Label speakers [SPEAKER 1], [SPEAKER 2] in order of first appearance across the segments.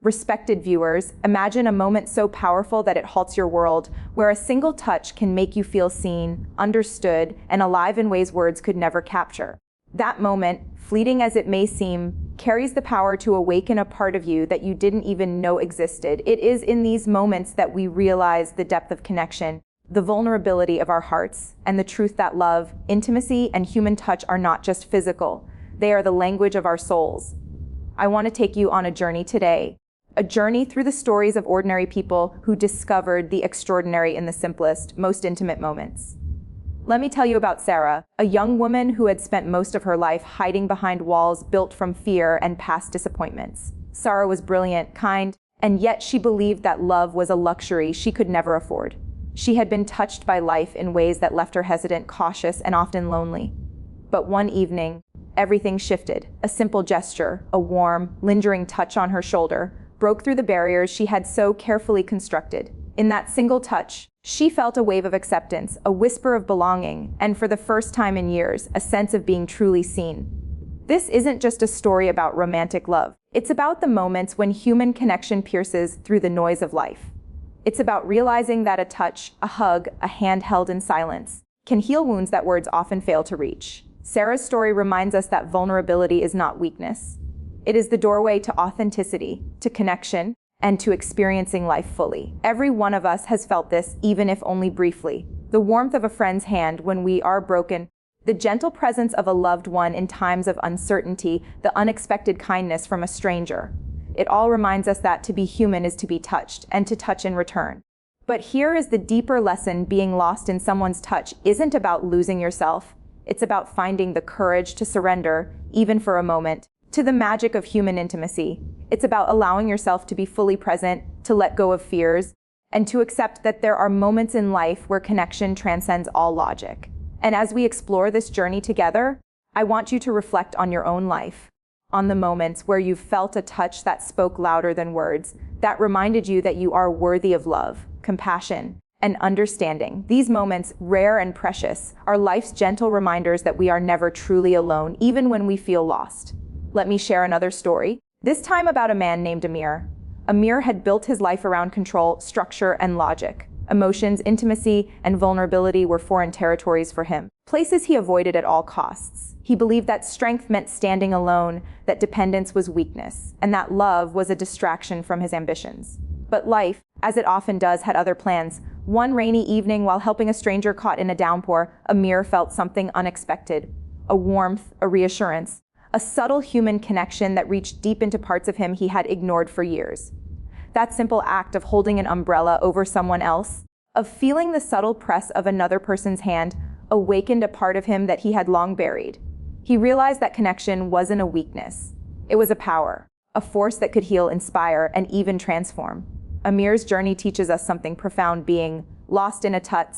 [SPEAKER 1] Respected viewers, imagine a moment so powerful that it halts your world, where a single touch can make you feel seen, understood, and alive in ways words could never capture. That moment, fleeting as it may seem, carries the power to awaken a part of you that you didn't even know existed. It is in these moments that we realize the depth of connection, the vulnerability of our hearts, and the truth that love, intimacy, and human touch are not just physical. They are the language of our souls. I want to take you on a journey today. A journey through the stories of ordinary people who discovered the extraordinary in the simplest, most intimate moments. Let me tell you about Sarah, a young woman who had spent most of her life hiding behind walls built from fear and past disappointments. Sarah was brilliant, kind, and yet she believed that love was a luxury she could never afford. She had been touched by life in ways that left her hesitant, cautious, and often lonely. But one evening, everything shifted. A simple gesture, a warm, lingering touch on her shoulder, broke through the barriers she had so carefully constructed. In that single touch, she felt a wave of acceptance, a whisper of belonging, and for the first time in years, a sense of being truly seen. This isn't just a story about romantic love. It's about the moments when human connection pierces through the noise of life. It's about realizing that a touch, a hug, a hand held in silence, can heal wounds that words often fail to reach. Sarah's story reminds us that vulnerability is not weakness. It is the doorway to authenticity, to connection, and to experiencing life fully. Every one of us has felt this, even if only briefly. The warmth of a friend's hand when we are broken, the gentle presence of a loved one in times of uncertainty, the unexpected kindness from a stranger. It all reminds us that to be human is to be touched, and to touch in return. But here is the deeper lesson: being lost in someone's touch isn't about losing yourself. It's about finding the courage to surrender, even for a moment, to the magic of human intimacy. It's about allowing yourself to be fully present, to let go of fears, and to accept that there are moments in life where connection transcends all logic. And as we explore this journey together, I want you to reflect on your own life, on the moments where you felt a touch that spoke louder than words, that reminded you that you are worthy of love, compassion, and understanding. These moments, rare and precious, are life's gentle reminders that we are never truly alone, even when we feel lost. Let me share another story, this time about a man named Amir. Amir had built his life around control, structure, and logic. Emotions, intimacy, and vulnerability were foreign territories for him, places he avoided at all costs. He believed that strength meant standing alone, that dependence was weakness, and that love was a distraction from his ambitions. But life, as it often does, had other plans. One rainy evening, while helping a stranger caught in a downpour, Amir felt something unexpected. A warmth, a reassurance, a subtle human connection that reached deep into parts of him he had ignored for years. That simple act of holding an umbrella over someone else, of feeling the subtle press of another person's hand, awakened a part of him that he had long buried. He realized that connection wasn't a weakness. It was a power, a force that could heal, inspire, and even transform. Amir's journey teaches us something profound. Being lost in a touch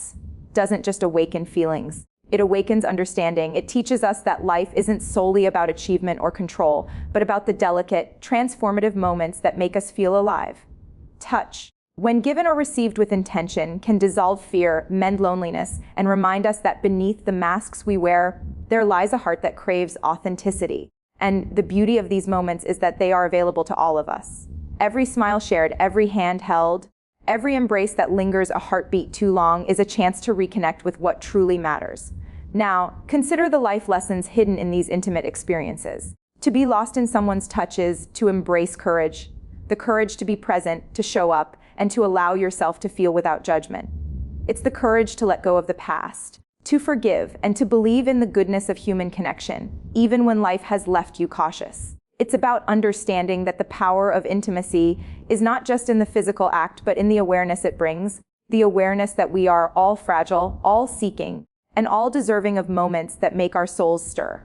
[SPEAKER 1] doesn't just awaken feelings. It awakens understanding. It teaches us that life isn't solely about achievement or control, but about the delicate, transformative moments that make us feel alive. Touch, when given or received with intention, can dissolve fear, mend loneliness, and remind us that beneath the masks we wear, there lies a heart that craves authenticity. And the beauty of these moments is that they are available to all of us. Every smile shared, every hand held, every embrace that lingers a heartbeat too long is a chance to reconnect with what truly matters. Now, consider the life lessons hidden in these intimate experiences. To be lost in someone's touch is to embrace courage, the courage to be present, to show up, and to allow yourself to feel without judgment. It's the courage to let go of the past, to forgive, and to believe in the goodness of human connection, even when life has left you cautious. It's about understanding that the power of intimacy is not just in the physical act, but in the awareness it brings, the awareness that we are all fragile, all seeking, and all deserving of moments that make our souls stir.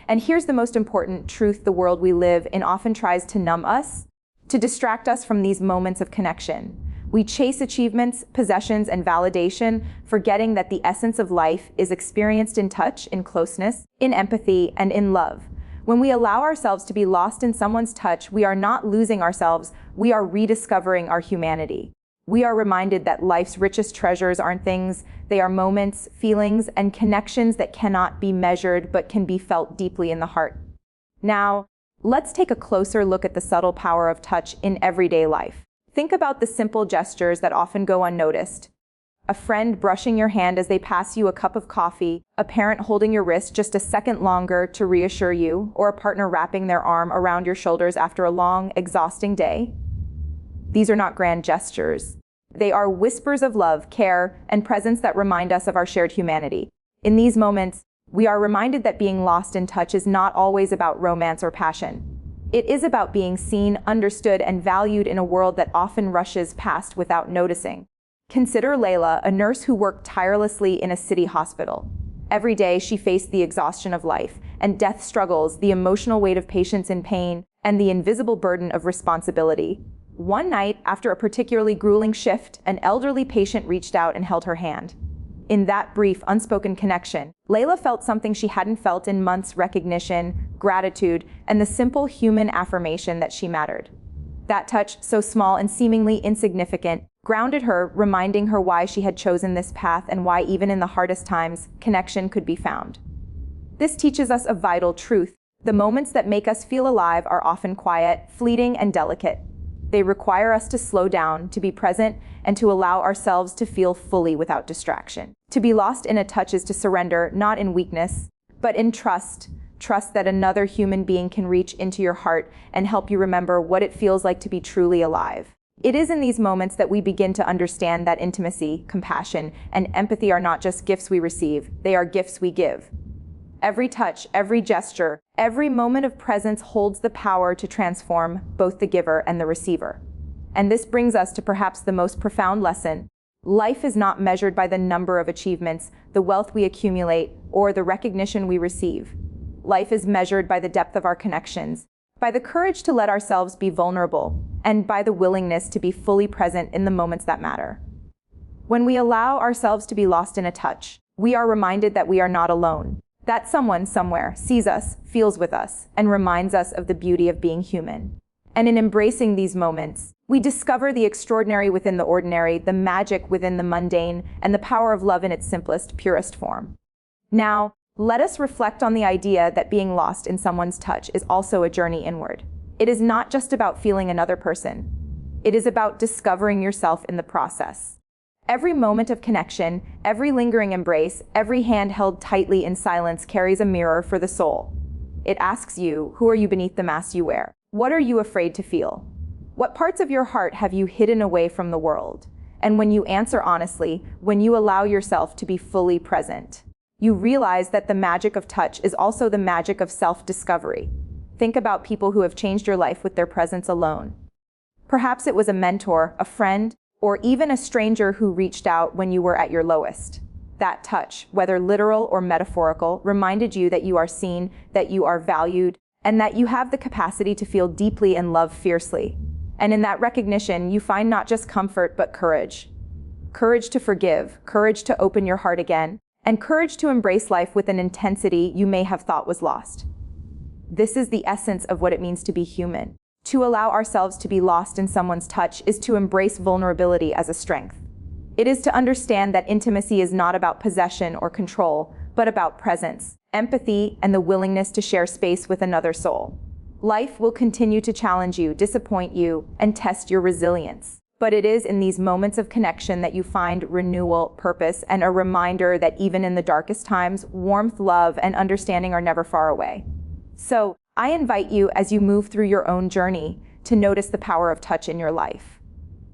[SPEAKER 1] And here's the most important truth: the world we live in often tries to numb us, to distract us from these moments of connection. We chase achievements, possessions, and validation, forgetting that the essence of life is experienced in touch, in closeness, in empathy, and in love. When we allow ourselves to be lost in someone's touch, we are not losing ourselves, we are rediscovering our humanity. We are reminded that life's richest treasures aren't things, they are moments, feelings, and connections that cannot be measured but can be felt deeply in the heart. Now, Let's take a closer look at the subtle power of touch in everyday life. Think about the simple gestures that often go unnoticed. A friend brushing your hand as they pass you a cup of coffee, a parent holding your wrist just a second longer to reassure you, or a partner wrapping their arm around your shoulders after a long, exhausting day. These are not grand gestures. They are whispers of love, care, and presence that remind us of our shared humanity. In these moments, we are reminded that being lost in touch is not always about romance or passion. It is about being seen, understood, and valued in a world that often rushes past without noticing. Consider Layla, a nurse who worked tirelessly in a city hospital. Every day, she faced the exhaustion of life and death struggles, the emotional weight of patients in pain, and the invisible burden of responsibility. One night, after a particularly grueling shift, an elderly patient reached out and held her hand. In that brief, unspoken connection, Layla felt something she hadn't felt in months: recognition, gratitude, and the simple human affirmation that she mattered. That touch, so small and seemingly insignificant, grounded her, reminding her why she had chosen this path and why even in the hardest times, connection could be found. This teaches us a vital truth. The moments that make us feel alive are often quiet, fleeting, and delicate. They require us to slow down, to be present, and to allow ourselves to feel fully without distraction. To be lost in a touch is to surrender, not in weakness, but in trust. Trust that another human being can reach into your heart and help you remember what it feels like to be truly alive. It is in these moments that we begin to understand that intimacy, compassion, and empathy are not just gifts we receive, they are gifts we give. Every touch, every gesture, every moment of presence holds the power to transform both the giver and the receiver. And this brings us to perhaps the most profound lesson. Life is not measured by the number of achievements, the wealth we accumulate, or the recognition we receive. Life is measured by the depth of our connections, by the courage to let ourselves be vulnerable, and by the willingness to be fully present in the moments that matter. When we allow ourselves to be lost in a touch, we are reminded that we are not alone, that someone somewhere sees us, feels with us, and reminds us of the beauty of being human. And in embracing these moments, we discover the extraordinary within the ordinary, the magic within the mundane, and the power of love in its simplest, purest form. Now, let us reflect on the idea that being lost in someone's touch is also a journey inward. It is not just about feeling another person. It is about discovering yourself in the process. Every moment of connection, every lingering embrace, every hand held tightly in silence carries a mirror for the soul. It asks you, who are you beneath the mask you wear? What are you afraid to feel? What parts of your heart have you hidden away from the world? And when you answer honestly, when you allow yourself to be fully present, you realize that the magic of touch is also the magic of self-discovery. Think about people who have changed your life with their presence alone. Perhaps it was a mentor, a friend, or even a stranger who reached out when you were at your lowest. That touch, whether literal or metaphorical, reminded you that you are seen, that you are valued, and that you have the capacity to feel deeply and love fiercely. And in that recognition, you find not just comfort, but courage. Courage to forgive, courage to open your heart again, and courage to embrace life with an intensity you may have thought was lost. This is the essence of what it means to be human. To allow ourselves to be lost in someone's touch is to embrace vulnerability as a strength. It is to understand that intimacy is not about possession or control, but about presence, empathy, and the willingness to share space with another soul. Life will continue to challenge you, disappoint you, and test your resilience. But it is in these moments of connection that you find renewal, purpose, and a reminder that even in the darkest times, warmth, love, and understanding are never far away. So, I invite you, as you move through your own journey, to notice the power of touch in your life.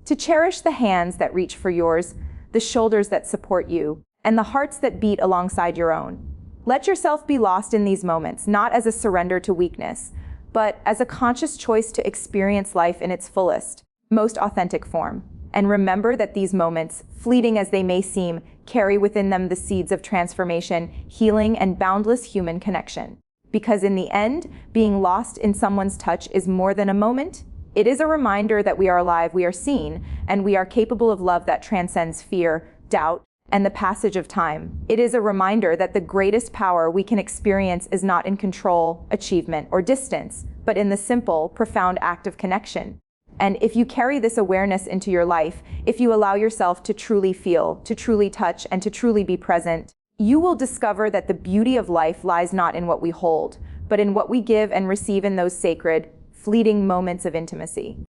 [SPEAKER 1] To cherish the hands that reach for yours, the shoulders that support you, and the hearts that beat alongside your own. Let yourself be lost in these moments, not as a surrender to weakness, but as a conscious choice to experience life in its fullest, most authentic form. And remember that these moments, fleeting as they may seem, carry within them the seeds of transformation, healing, and boundless human connection. Because in the end, being lost in someone's touch is more than a moment. It is a reminder that we are alive, we are seen, and we are capable of love that transcends fear, doubt, and the passage of time. It is a reminder that the greatest power we can experience is not in control, achievement, or distance, but in the simple, profound act of connection. And if you carry this awareness into your life, if you allow yourself to truly feel, to truly touch, and to truly be present, you will discover that the beauty of life lies not in what we hold, but in what we give and receive in those sacred, fleeting moments of intimacy.